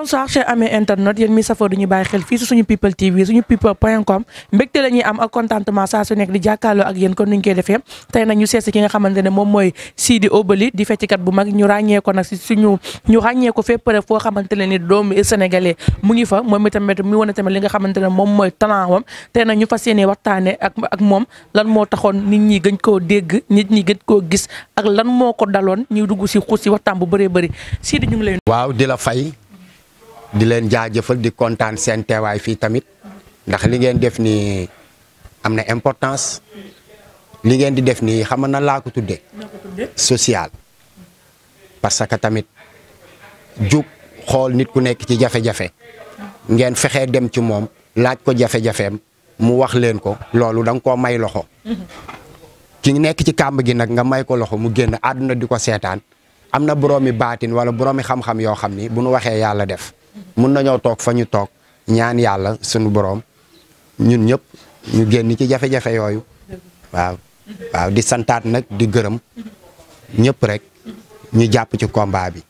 bonsoir chers amis internet yéen mi safoo duñu bàyyi xel fii si suñu people tv suñu people.com mbégte la ñuy am ak contentement saa su nekk di jàkkaarloo ak yéen kon nuñ koy defee tey nag ñu seet si ki nga xamante ne moom mooy Sidy Obeuly di feccikat bu mag ñu ràññee ko nag si suñu ñu ràññee ko fépp rek foo xamante ne ni doomu sénégalais mu ngi fa moom itamit mu wane tamit li nga xamante ne moom mooy talent wam tey nag ñu fas yéene waxtaane ak moom lan moo taxoon nit ñi gën koo dégg nit ñi gën koo gis ak lan moo ko daloon ñuy dugg si xuus si waxtaan bu bëree bëri Sidy ñu ngi lay waaw di la fay di leen jaajëfal di kontaan seen teewaay fii tamit ndax li ngeen def nii am na importance li ngeen di def nii xam na laa ko tuddee social parce que tamit jug xool nit ku nekk ci jafe-jafe ngeen fexee dem ci moom laaj ko jafe-jafeem mu wax leen ko loolu da nga koo may loxo ki nekk ci kàmb gi nag nga may ko loxo mu génn àdduna di ko seetaan am na boroomi baatin wala boroomi xam-xam yoo xam ni bu nu waxee yàlla def mun nañoo toog fa ñu toog ñaan yàlla sunu boroom ñun ñëpp ñu génn ci jafe-jafe yooyu waaw waaw di santaat nag di gërëm ñëpp rek ñu jàpp ci combat bi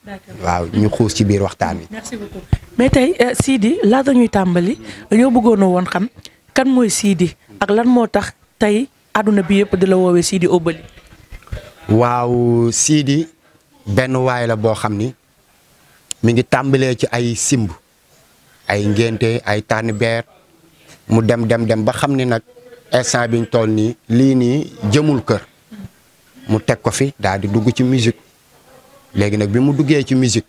waaw ñu xuus ci biir waxtaan wi. merci beaucoup mais tey Sidy laata ñuy tàmbali dañoo bëggoon woon xam kan mooy Sidy ak lan moo tax tey àdduna bi yëpp di la woowee Sidy Obeuly. waaw Sidy benn waay la boo xam ni mi ngi tàmbalee ci ay simb ay ngénte ay tànn beer mu dem ba xam ni nag instant biñ toll nii lii nii jëmul kër mu teg ko fi daal di dugg ci musique léegi nag bi mu duggee ci musique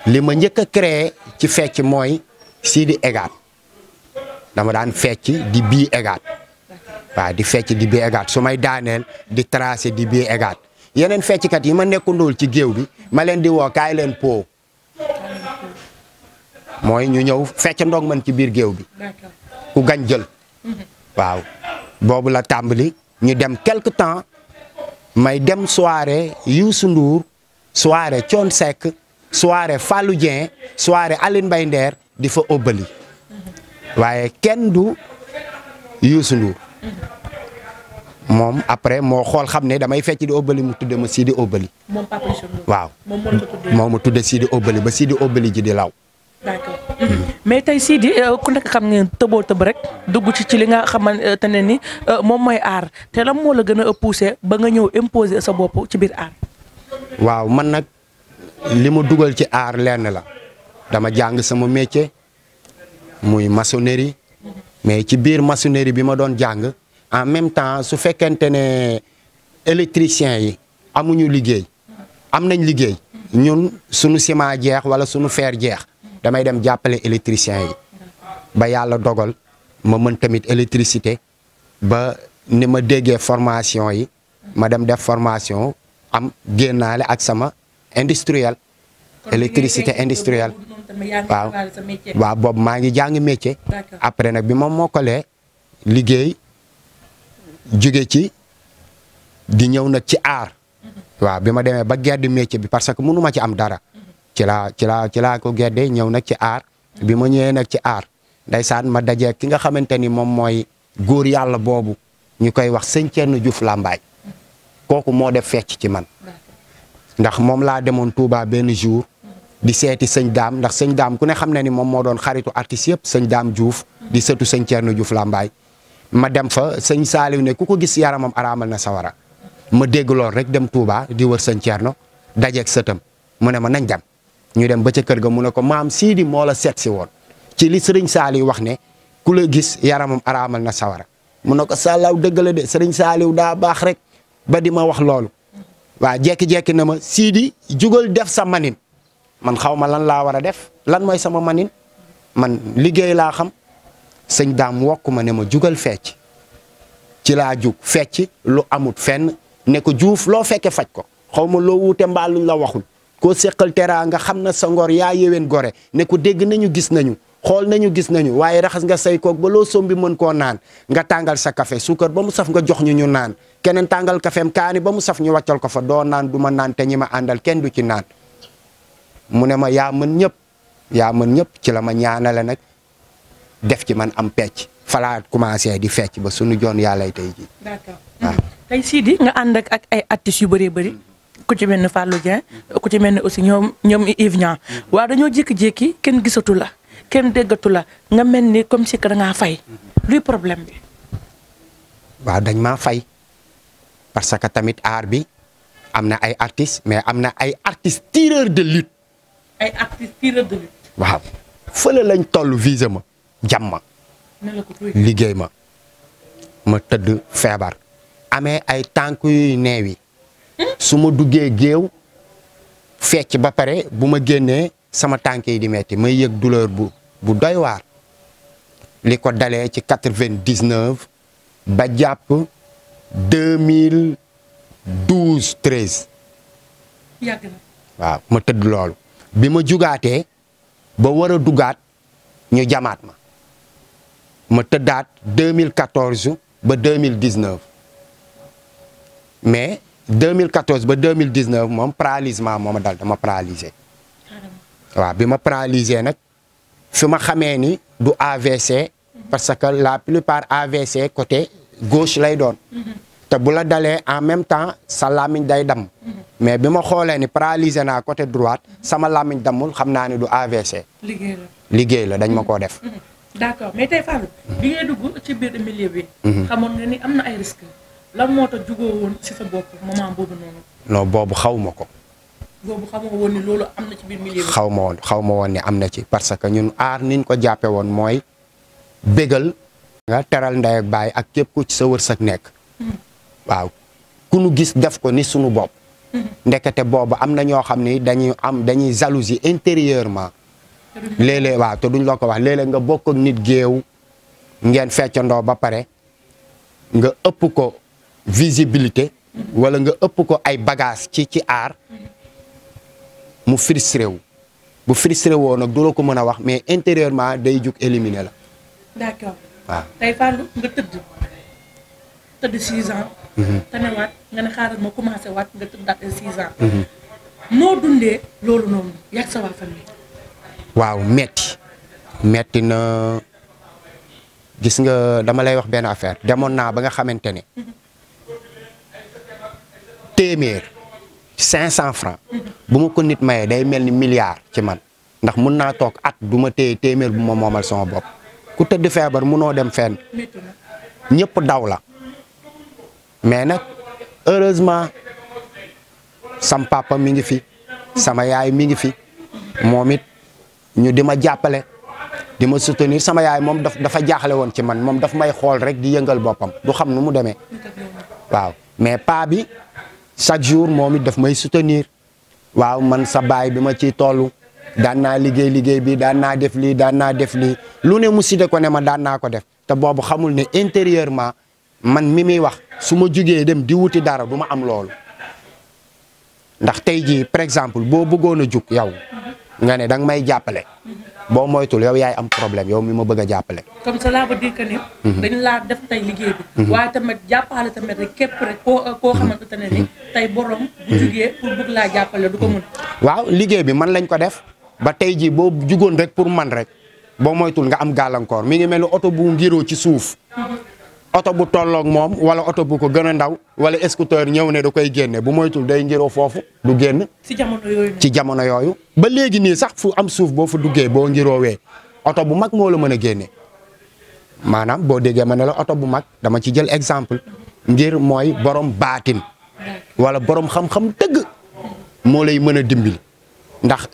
li ma njëkk a créé ci fecc mooy Sidy Egat dama daan fecc di bii Egat waaw di fecc di bii Egat su may daaneel di tracé di bii Egat yeneen fecckat yi ma nekkandool ci géew bi ma leen di woo kaay leen po mooy ñu ñëw fecc ndong man ci biir géew bi ku gañ jël waaw boobu la tàmbali ñu dem quelque temps may dem soirée Youssou Ndour soirée Thione Seck soirée Fallou Dieng soirée Aline Mbaye Nder di fa Obeuly waaye kenn du Youssou Ndour moom après moo xool xam ne damay fecc di Obeuly mu tudde ma Sidy Obeuly waaw moo ma tudde Sidy Obeuly ba Sidy Obeuly ji di law. d'accord mais tey Sidy ku nekk xam ngeen tëboo tëb rek dugg ci li nga xamante ne ni moom mooy aar te lan moo la gën a poussé ba nga ñëw imposer sa bopp ci biir aar. waaw man nag li ma dugal ci aar lenn la dama jàng sama métier muy maçonnerie mais ci biir maçonnerie bi ma doon jàng en même temps su fekkente ne électriciens yi amuñu liggéey am nañ liggéey ñun sunu ciment jeex wala sunu fer jeex damay dem jàppale électriciens yi ba yàlla dogal ma mën tamit électricité ba ni ma déggee formation yi ma dem def formation am génnaale ak sama industriel électricité industrielle waaw boobu maa ngi jàng métier après nag bi ma mokkalee liggéey jóge ci di ñëw nag ci aar waaw bi ma demee ba gedd métier bi parce que mënu ma ci am dara ci laa ko geddee ñëw nag ci aar bi ma ñëwee nag ci aar ndeysaan ma dajee ki nga xamante ni moom mooy góor yàlla boobu ñu koy wax sëñ Thierno Diouf Lambaye kooku moo def fecc ci man ndax moom laa demoon Touba benn jour di seeti sëñ daam ndax sëñ daam ku ne xam ne ni moom moo doon xaritu artiste yëpp sëñ daam Diouf di sëtu sëñ Thierno Diouf Lambaye ma dem fa sëñ Saaliw ne ku ko gis yaramam araamal na sawara ma dégg lool rek dem Touba di wër sëñ Thierno dajeeg sëtam mu ne ma nañ dem ñu dem ba ca kër ga mu ne ko maam Sidy moo la seet si woon ci li sëriñ Saaliw wax ne ku la gis yaramam araamal na sawara mu ne ko sàllaaw dëgg la de sëriñ Saaliw daa baax rek ba di ma wax loolu waaw jekki-jekki na ma Sidy jugal def sa manin man xaw ma lan laa war a def lan mooy sama manin man liggéey laa xam sëñ daam wokk ma ne ma jugal fecc ci laa jug fecc lu amut fenn ne ko juuf loo fekke faj ko xaw ma loo wuute mbaa luñ la waxul koo seqal teraa nga xam na sa ngor yaa yéwén gore ne ko dégg nañu gis nañu xool nañu gis nañu waaye raxas nga say koog ba loo sombi mën koo naan nga tàngal sa café suukar ba mu saf nga jox ñu naan keneen tàngal caféem kaani ba mu saf ñu wàccal ko fa doo naan du ma naan te ñi ma àndal kenn du ci naan mu ne ma yaa mën ñëpp ci la ma ñaanale nag def ci man am pecc falaat commencé di fecc ba sunu joon yàllay tey ji. d'accord waaw tey Sidy nga ànd ak ay artistes yu bëree bëri ku ci mel ni Fallou Dieng ku ci mel ni aussi ñoom Yves Niang waaw dañoo jékki-jékki kenn gisatu la kenn déggatu la nga mel ni comme si que da ngaa fay luy problème bi. waaw dañ maa fay parce que tamit art bi am na ay artistes mais am na ay artistes tireurs de lutte. ay artistes tireurs de lutte. waaw fële lañ toll visé ma jam ma liggéey ma tëdd feebar amee ay tànk yuy neewi su ma duggee géew fecc ba pare bu ma génnee sama tànk yi di metti may yëg douleur bu doy waar li ko dalee ci 99 ba jàpp 2012 13 yàgg na waaw ma tëdd loolu bi ma jugaatee ba war a dugaat ñu jamaat ma tëddaat 2014 ba 2019 mais 2014 ba 2019 moom paralysement moo ma dal dama paralysé waaw bi ma paralysé nag fi ma xamee ni du AVC parce que la plupart AVC côté gauche lay doon te bu la dalee en même temps sa làmmiñ day damm mais bi ma xoolee ni paralysé naa côté droite sama làmmiñ dammul xam naa ni du AVC. liggéey la dañ ma koo def. d'accord mais tey Fallou bi ngay dugg ci biir milieu bi. xamoon nga ni am na ay risques lan moo tax jugoo woon ci sa bopp moment boobu noonu. non boobu xaw ma ko. boobu xamoo woon ni loolu am na ci biir milieu bi. xaw ma woon ni am na ci parce que ñun aar niñ ko jàppe woon mooy bégal nga teral ndey ak baay ak képp ku ci sa wërsëg nekk. waaw ku nu gis def ko ni sunu bopp. ndekete boobu am na ñoo xam ni dañuy jalousie intérieurement. léeg-léeg waaw te duñ la ko wax léeg-léeg nga bokk ak nit géew ngeen feccandoo ba pare nga ëpp ko visibilité wala nga ëpp ko ay bagages ci aar mu frustré wu bu frustré woo nag du la ko mën a wax mais intérieurement day jug éliminer la. d'accord waaw tey Fallou nga tëdd 6 ans. tanewaat nga ne xaaral ma commencé waat nga tëddaat 6 ans. noo dundee loolu noonu yàgg sa waa famille. waaw metti na gis nga dama lay wax benn affaire demoon naa ba nga xamante ne téeméer 500 francs bu ma ko nit mayee day mel ni milliard ci man ndax mun naa toog at du ma téye téeméer bu ma moomal sama bopp ku tëdd feebar munoo dem fenn ñëpp daw la mais nag heureusement sam papa mi ngi fi sama yaay mi ngi fi moom it ñu di ma jàppale di ma soutenir sama yaay moom dafa jaaxle woon ci man moom daf may xool rek di yëngal boppam du xam nu mu demee waaw mais paa bi chaque jour moom it daf may soutenir waaw man sa baay bi ma ciy toll daan naa liggéey bi daan naa def lii lu ne mu sidé ko ne ma daan naa ko def te boobu xamul ne intérieurement man mi muy wax su ma jugee dem di wuti dara du ma am loolu ndax tey jii par exemple boo bëggoon a jug yow nga ne danga may jàppale boo moytul yow yaay am problème yow mi ma bëgg a jàppale. comme cela veut dire que ni. dañ laa def tey liggéey bi. waaye tamit jàppale tamit rek képp rek koo xamante ne ni tey borom. bu jugee pour bëgg laa jàppale du ko mën. waaw liggéey bi man lañ ko def ba tey jii boo jugoon rek pour man rek boo moytul nga am gàllankoor mi ngi mel ni oto bu ngiroo ci suuf. oto bu tolloog moom wala oto bu ko gën a ndaw wala scooter ñëw ne da koy génne bu moytul day ngiroo foofu du génn. ci jamono yooyu. ba léegi nii sax fu am suuf boo fa duggee boo ngiroowee oto bu mag moo la mën a génne maanaam boo déggee ma ne la oto bu mag dama ci jël exemple ngir mooy borom baatin wala borom xam-xam dëgg moo lay mën a dimbali ndax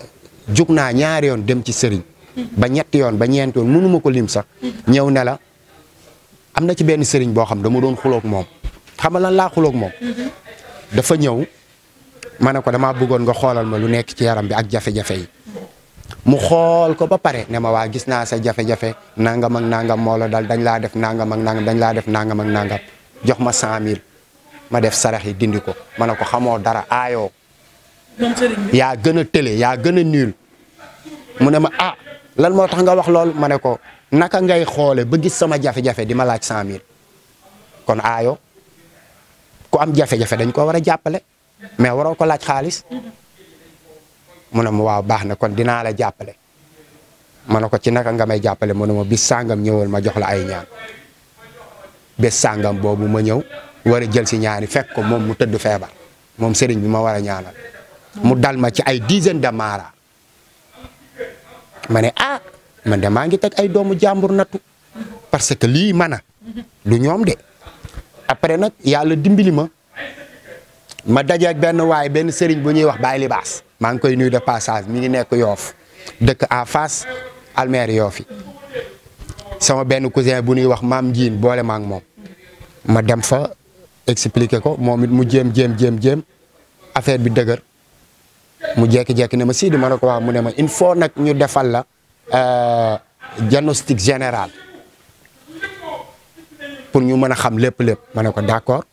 jug naa ñaari yoon dem ci sëriñ ba ñetti yoon ba ñeenti yoon mënuma ko lim sax ñëw ne la. am na ci benn sëriñ boo xam dama doon xuloog moom xam nga lan laa xuloog moom dafa ñëw ma ne ko damaa bëggoon nga xoolal ma lu nekk ci yaram bi ak jafe-jafe yi mu xool ko ba pare ne ma waa gis naa sa jafe-jafe nangam ak nangam moo la dal dañ laa def nangam ak nangam dañ laa def nangam ak nangam jox ma 100000 ma def sarax yi dindi ko ma ne ko xamoo dara aayoo yaa gën a télé yaa gën a nul mu ne ma ah lan moo tax nga wax lool ma ne ko naka ngay xoole ba gis sama jafe-jafe di ma laaj 100000 kon aayo ku am jafe-jafe dañ ko war a jàppale mais waroo ko laaj xaalis mu ne ma waaw baax na kon dinaa la jàppale ma ne ko ci naka nga may jàppale mu ne ma bis sàngam ñëwal ma jox la ay ñaan bés sàngam boobu ma ñëw war a jël si ñaani fekk ko moom mu tëdd feebar moom sëriñ bi ma war a ñaanal mu dal ma ci ay dizaine de mara ma ne ah man de maa ngi teg ay doomu jàmbur nattu parce que lii mana du ñoom de après nag yàlla dimbali ma dajeeg benn waay benn sëriñ bu ñuy wax Baye Libaas maa ngi koy nuyu de passage mi ngi nekk Yoof dëkk en face almeer Yoof yi sama benn cousin bu ñuy wax maam Njiin boole ma ak moom ma dem fa expliquer ko moom it mu jéem affaire bi dëgër mu jékki-jékki ne ma Sidi ma ne ko wax mu ne ma il faut nag ñu defal la diagnostic général pour ñu mën a xam lépp ma ne ko d'accord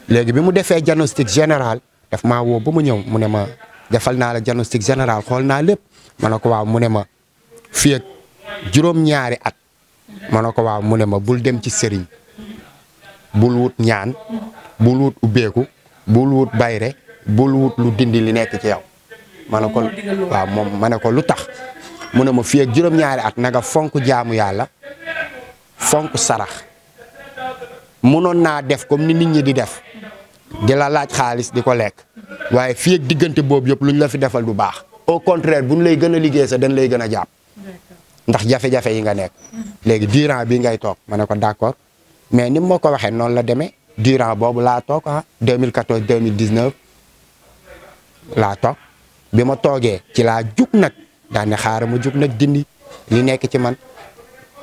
léegi bi mu defee diagnostic général daf maa woo ba mu ñëw mu ne ma defal naa la diagnostic général xool naa lépp ma ne ko waaw mu ne ma fii ak juróom-ñaari at ma ne ko waaw mu ne ma bul dem ci sëriñ bul wut ñaan bul wut ubbeeku bul wut bayre bul wut lu dindi li nekk ci yow ma ne ko waaw moom ma ne ko lu tax mu ne ma fii ak juróom-ñaari at na nga fonk jaamu yàlla fonk sarax munoon naa def comme ni nit ñi di def di la laaj xaalis di ko lekk waaye fii ak diggante boobu yëpp lu ñu la fi defal du baax au contraire bu ñu lay gën a liggéey sax dañ lay gën a jàpp ndax jafe-jafe yi nga nekk léegi durant bi ngay toog ma ne ko d'accord mais ni ma ko waxee noonu la demee durant boobu laa toog 2014 2019 laa toog bi ma toogee ci laa jug nag daan ne xaaral ma jug nag dindi li nekk ci man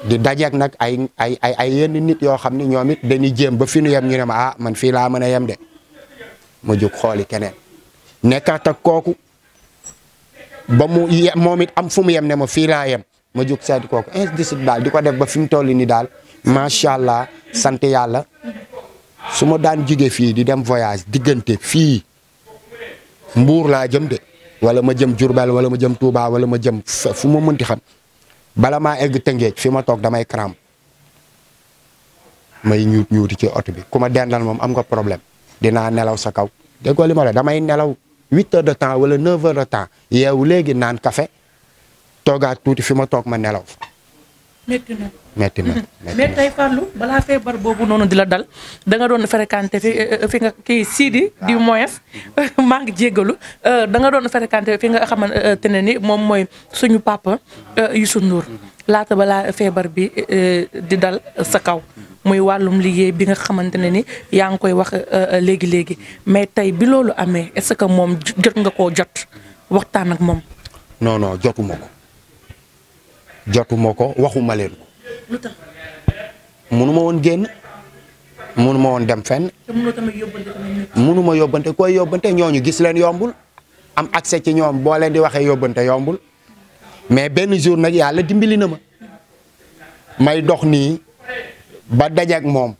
di dajeeg nag ay yenn nit yoo xam ne ñoom it dañuy jéem ba fi nu yem ñu ne ma ah man fii laa mën a yem de ma jug xooli keneen nekkaat ak kooku ba mu moom it am fu mu yem ne ma fii laa yem ma jug seeti kooku ainsi daal di ko def ba fi mu toll nii daal macha allah sant yàlla su ma daan jóge fii di dem voyage diggante fii Mbuur laa jëm de wala ma jëm Diourbel wala ma jëm Touba wala ma jëm fu ma mënti xam bala maa egg Tëngéej fi ma toog damay crampe may ñuuti ci oto bi ku ma dendal moom am nga problème dinaa nelaw sa kaw déggoo li ma la damay nelaw 8 heures de temps wala 9 heures de temps yeewu léegi naan café toogaat tuuti fi ma toog ma nelaw fa. metti na mais tey Fallou balaa feebar boobu noonu di la dal da nga doon fréquenté fi nga kii Sidi du moins maa ngi jéggalu da nga doon fréquenté fi nga xamante ne ni moom mooy suñu papa Youssou Ndour laata balaa feebar bi di dal sa kaw muy wàllum liggéey bi nga xamante ne ni yaa ngi koy wax léegi mais tey bi loolu amee est-ce que moom jot nga koo jot waxtaan ak moom. non jotuma ko waxuma leen ko. lu tax. munu ma woon génn munu ma woon dem fenn. te mënoo tamit yóbbante tamit. munu ma yóbbante koy yóbbante ñooñu gis leen yombul am accès ci ñoom boo leen di waxee yóbbante yombul mais benn jour nag yàlla dimbali na ma may dox nii ba dajeeg moom.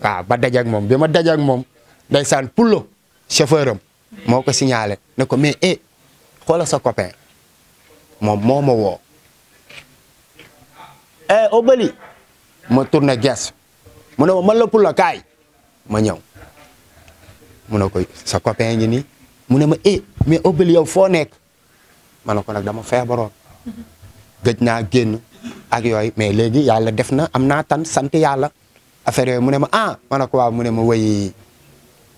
waaw ba dajeeg moom bi ma dajeeg moom ndeysaan Pullo chauffeur am moo ko signalé ne ko mais xoolal sa copain moom moo ma woo. Obali ma tourné gees mu ne ma man la Pullo kaay ma ñëw mu ne ko sa copain ngi nii mu ne ma mais Obali yow foo nekk ma ne ko nag dama feebaroon gëj naa génn ak yooyu mais léegi yàlla def na am naa tan sant yàlla affaire yooyu mu ne ma ma ne ko waaw mu ne ma wëy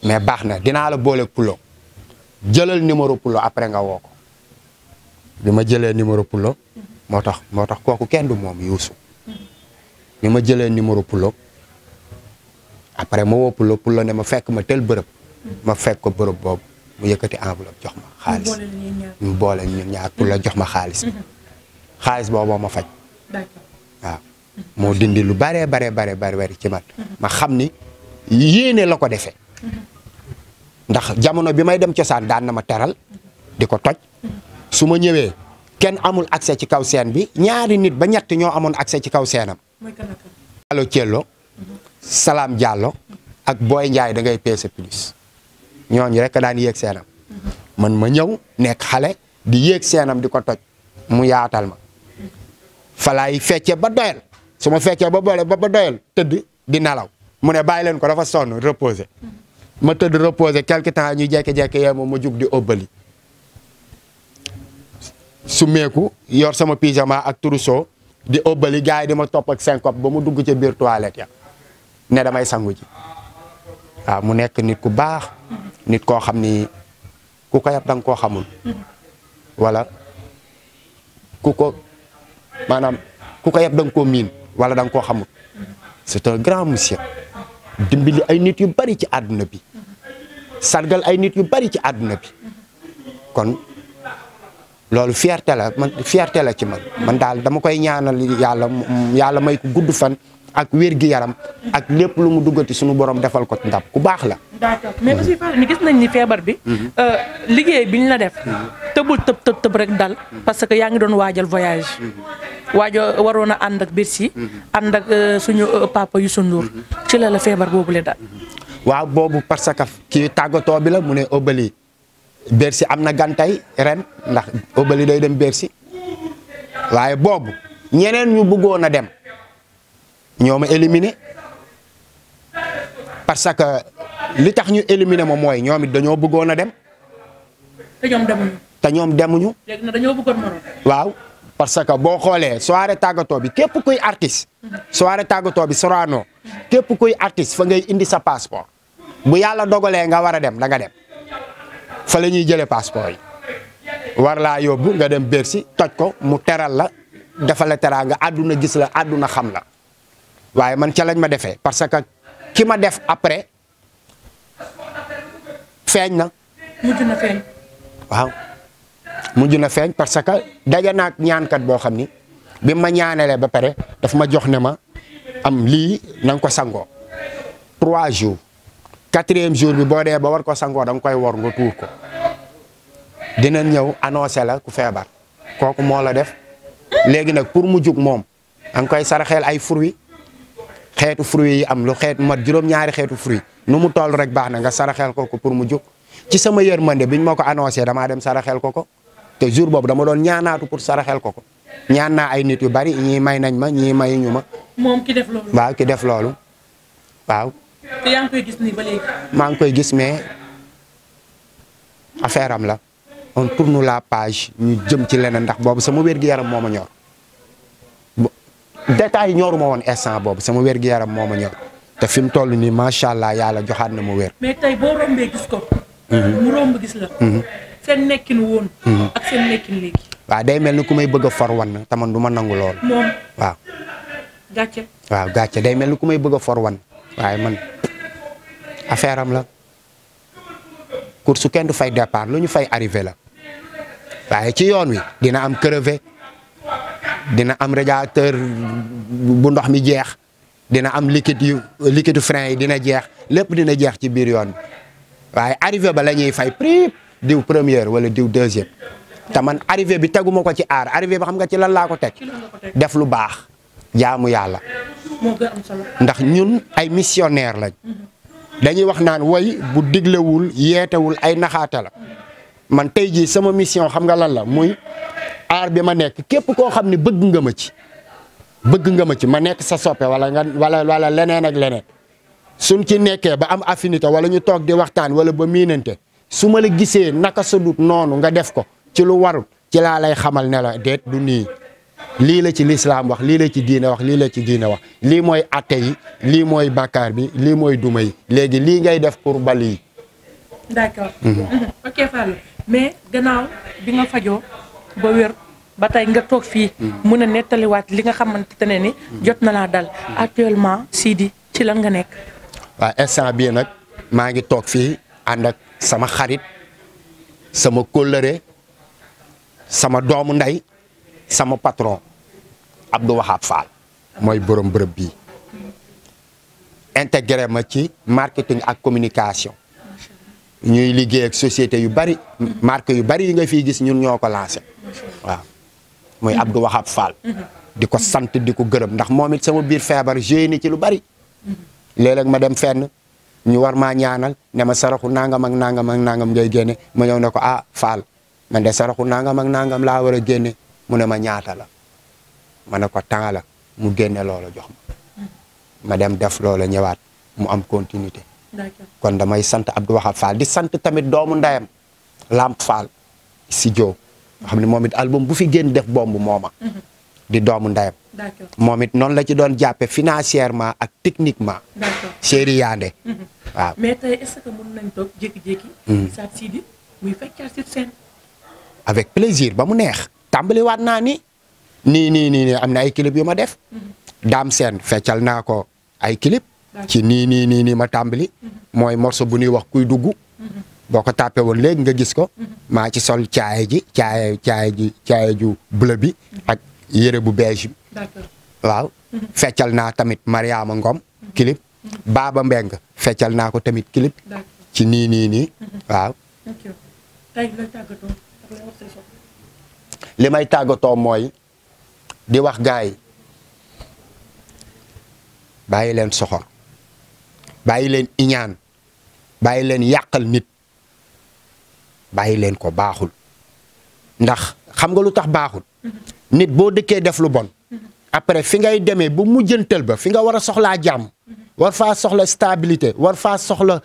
mais baax na dinaa la boole Pullo jëlal numéro Pullo après nga woo ko bi ma jëlee numéro Pullo moo tax kooku kenn du moom Youssou bi ma jëlee numéro Pullo après ma woo Pullo ne ma fekk ma tel bërëb ma fekk ko bërëb boobu mu yëkkati enveloppe jox ma xaalis mu boole ñun ñaar Pullo jox ma xaalis xaalis boobu ma faj waaw moo dindi lu bare ci man ma xam ni yéene la ko defee ndax jamono bi may dem cosaan daan na ma teral di ko toj su ma ñëwee kenn amul accès ci kaw scène bi ñaari nit ba ñett ñoo amoon accès ci kaw scène am. allo Thiello Salam Diallo ak Boy Ndiaye da ngay peese plus ñooñu rek daan yéeg scène am man ma ñëw nekk xale di yéeg scène am di ko toj mu yaatal ma falaay fecce ba doyal su ma feccee ba doyal tëdd di nelaw mu ne bàyyi leen ko dafa sonn reposer ma tëdd reposer quelque temps ñu jékki-jékki yee ma jug di óbbali su meeku yor sama pyjama ak trousseau di óbbali gars yi di ma topp ak syncope ba mu dugg ca biir toilette ya ne damay sangu ji waaw mu nekk nit ku baax nit koo xam ni ku ko yab da nga koo xamul wala ku ko maanaam ku ko yab da nga koo miin wala da nga koo xamul c'est un grand monsieur dimbali ay nit yu bari ci àdduna bi sargal ay nit yu bari ci àdduna bi kon loolu fierté la ci man daal dama koy ñaanal yàlla may ko gudd fan ak wér gi yaram ak lépp lu mu duggati suñu borom defal ko ndab ku baax la. d'accord mais aussi Fall ni gis nañ ni feebar bi. liggéey bi ñu la def. tëbul tëb rek dal. parce que yaa ngi doon waajal voyage. waroon a ànd ak Bercy. ànd ak suñu papa Youssou Ndour. ci la feebar boobu la dal. waaw boobu parce que kii tàggatoo bi la mu ne Obali Bercy am na gantay ren ndax Obali day dem Bercy waaye boobu ñeneen ñu bëggoon a dem. ñoo ma éliminé parce que li tax ñu éliminé ma mooy ñoom it dañoo bëggoon a dem. te ñoom demuñu. léegi nag dañoo bëggoon moroom. waaw parce que boo xoolee soirée tàggatoo bi képp kuy artiste. soirée tàggatoo bi Sorano képp kuy artiste fa ngay indi sa passeport. bu yàlla dogalee nga war a dem da nga dem fa la ñuy jëlee passeport yi war laa yóbbu nga dem Bercy toj ko mu teral la defal la teraanga àdduna gis la àdduna xam la. waaye man ca lañ ma defee parce que ki ma def après feeñ na. mujj na feeñ. waaw mujj na feeñ parce que daje naag ñaankat boo xam ni bi ma ñaanalee ba pare daf ma jox ne ma am lii na nga ko sangoo 3 jours 4e jour bi boo dee ba war ko sangoo da nga koy wor nga tuur ko dinañ ñëw annoncé la ku feebar kooku moo la def léegi nag pour mu jug moom da nga koy saraxeel ay fruits. xeetu fruits yi am lu xeetu mat juróom-ñaari xeetu fruits nu mu toll rek baax na nga saraxel ko pour mu jóg ci sama yërmande biñ ma ko annoncé damaa dem saraxel ko te jour boobu dama doon ñaanaatu pour saraxel ko ñaan naa ay nit yu bari ñii may nañ ma ñii mayuñu ma. moom ki def loolu. waaw ki def loolu waaw. te yaa ngi koy gis nii ba léegi. maa ngi koy gis mais affaire am la on tourne la page ñu jëm ci leneen ndax boobu sama wér-gu-yaram moo ma ñor. détail ñoruma woon instant boobu sama wér-gu-yaram moo ma ñor te fi mu toll nii macha allah yàlla joxaat na mu wér. mais tey boo rombee gis ko. mu romb gis la. seen nekkin woon. ak seen nekkin léegi. waaw day mel ni ku may bëgg a for wan te man du ma nangu lool. moom waaw. gàcce. waaw gàcce day mel ni ku may bëgg a for wan waaye man affaire am la course kenn du fay départ lu ñu fay arrivé la waaye ci yoon wi dina am crevé. dina am radiateur bu ndox mi jeex dina am liquide frein yi dina jeex lépp dina jeex ci biir yoon bi waaye arrivé ba la ñuy fay prix diw première wala diw deuxième te man arrivé bi teguma ko ci aar arrivé ba xam nga ci lan laa ko teg def lu baax jaamu yàlla moo gën am solo. ndax ñun ay missionnaire lañ dañuy wax naan woy bu diglewul yeetewul ay naxaate la man tey jii sama mission xam nga lan la muy aar bi ma nekk képp koo xam ne bëgg nga ma ci ma nekk sa soppe wala leneen ak leneen suñ ci nekkee ba am affinité wala ñu toog di waxtaan wala ba miinante su ma la gisee naka sa dut noonu nga def ko ci lu warul ci laa lay xamal ne la déet du nii lii la ci lislaam wax lii la ci diine wax lii la ci diine wax lii mooy atte yi lii mooy bàkkaar bi lii mooy duma yi léegi lii ngay def pour ba lii. d'accord. ok Fall mais gannaaw bi nga fajoo ba wér ba tey nga toog fii mun a nettaliwaat li nga xamante ne ni jot na laa dal actuellement Sidy ci lan nga nekk. waaw instant bii nag maa ngi toog fii ànd ak sama xarit sama kóllëre sama doomu ndey sama patron Abdou Wahab Fall mooy borom bërëb bii intégré ma ci marketing ak communication ñuy liggéey ak société yu bari marque yu bari yi nga fiy gis ñun ñoo ko lancé waaw mooy Abdou Wahab Fall di ko sant di ko gërëm ndax moom it sama biir feebar joué ni ci lu bari léeg-léeg ma dem fenn ñu war maa ñaanal ne ma saraxu nangam ak nangam ak nangam ngay génne ma ñëw ne ko ah Fall man de saraxu nangam ak nangam laa war a génne mu ne ma ñaata la ma ne ko temps la mu génne loola jox ma dem def loola ñëwaat mu am continuité kon damay sant Abdou Wahab Fall di sant tamit doomu ndeyam Lamp Fall si joo nga xam ne moom it album bu fi génn def bomb mooma di doomu ndeyam moom it noonu la ci doon jàppe financièrement ak techniquement chéri Yandé waaw. mais tey est-ce que mën nañ toog jékki-jékki. Saat Sidi muy feccaat sur scène. avec plaisir ba mu neex. tàmbaliwaat naa nii am na ay clip yu ma def. Dame Sène feccal naa ko ay clip. ci nii ma tàmbali. mooy morceau bu ñuy wax kuy dugg. boo ko tàppee woon léegi nga gis ko. maa ci sol caaya ju bleu bi. ak yére bu beige bi. waaw. feccal naa tamit Mariama Ngom clip. Baba Mbeng feccal naa ko tamit clip. ci nii waaw. li may tàggatoo mooy di wax gaay yi bàyyi leen soxor bàyyi leen iñaan bàyyi leen yàqal nit bàyyi leen ko baaxul ndax xam nga lu tax baaxul nit boo dëkkee def lu bon après fi ngay demee bu mujjantal ba fi nga war a soxlaa jàmm war faa soxla stabilité war faa soxla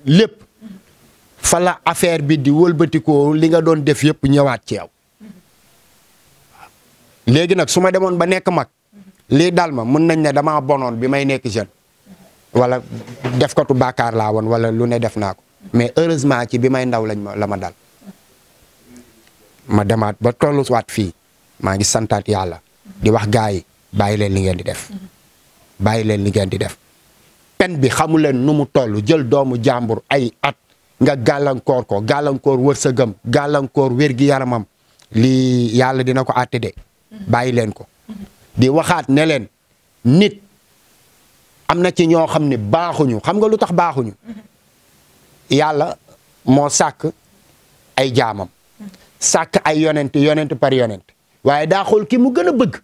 lépp fa la affaire bi di wëlbatikoo li nga doon def yëpp ñëwaat ci yow léegi nag su ma demoon ba nekk mag lii dal ma mën nañ ne damaa bonoon bi may nekk jeune wala def katu bàkkaar laa woon wala lu ne def naa ko mais heureusement ci bi may ndaw la ma dal ma demaat ba tolluwaat fii maa ngi santaat yàlla di wax gars yi bàyyi leen li ngeen di def bàyyi leen li ngeen di def pen bi xamu leen nu mu toll jël doomu jàmbur ay at nga gàllankoor ko gàllankoor wërsëgam gàllankoor wér-gi-yaramam lii yàlla dina ko àtte de bàyyi leen ko di waxaat ne leen nit am na ci ñoo xam ne baaxuñu xam nga lu tax baaxuñu yàlla moo sàkk ay jaamam sàkk ay yonent par yonent waaye daa xool ki mu gën a bëgg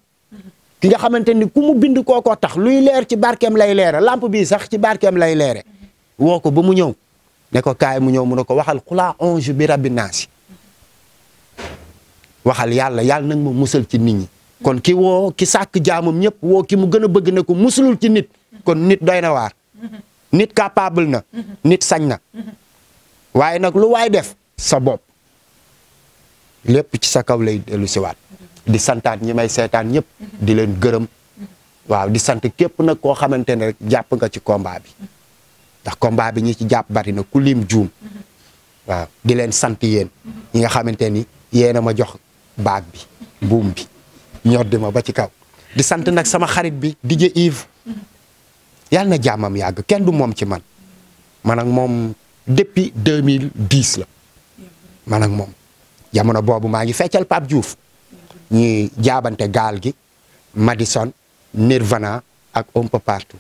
ki nga xamante ni ku mu bind kookoo tax luy leer ci barkeem lay leere lampe bii sax ci barkeem lay leere woo ko ba mu ñëw ne ko kaay mu ñëw mu ne ko waxal xulaa onge bi rabbi naasi waxal yàlla nag ma musal ci nit ñi kon ki sàkk jaamam ñëpp woo ki mu gën a bëgg ne ko musulul ci nit kon nit doy na waar nit capable na nit sañ na waaye nag lu waay def sa bopp lépp ci sa kaw lay dellu si waat di santaat ñi may seetaan ñëpp di leen gërëm waaw di sant képp nag koo xamante ne rek jàpp nga ci combat bi ndax combat bi ñi ci jàpp bari na ku lim juum waaw di leen sant yéen ñi nga xamante ni yéen a ma jox baag bi buum bi ñoddi ma ba ci kaw di sant nag sama xarit bi DJ Yves yàlla na jàmmam yàgg kenn du moom ci man ak moom depuis 2010 la man ak moom jamono boobu maa ngi feccal Pape Diouf ñuy jaabante gaal gi Madison Nirvana ak un peu partout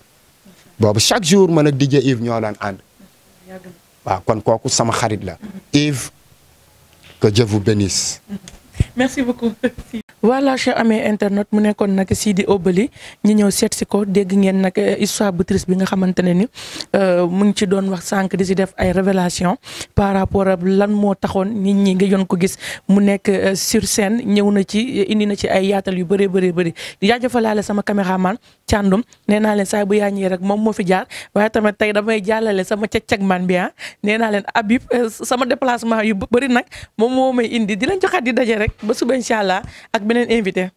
boobu chaque jour man ak DJ Yves ñoo daan ànd waaw kon kooku sama xarit la Yves que Dieu vous bénisse. Merci beaucoup. Voilà cher ami internet mu nekkoon nag Sidi Obali ñi ñëw seet si ko dégg ngeen nag histoire bu triste bi nga xamante ne ni mu ngi ci doon wax sànq di si def ay révélation par rapport ak lan moo taxoon nit ñi nga yoon ko gis mu nekk sur scène ñëw na ci indi na ci ay yaatal yu bëree bëri di jaajëfalaale sama caméraman Thiandoum nee naa leen saa bu yaa ñëwee rek moom moo fi jaar waaye tamit tey damay jàllale sama cag man bi nee naa leen Habib sama déplacement yu bëri nag moom moo may indi di leen joxaat di daje rek ba suba incha allah ak beneen invité.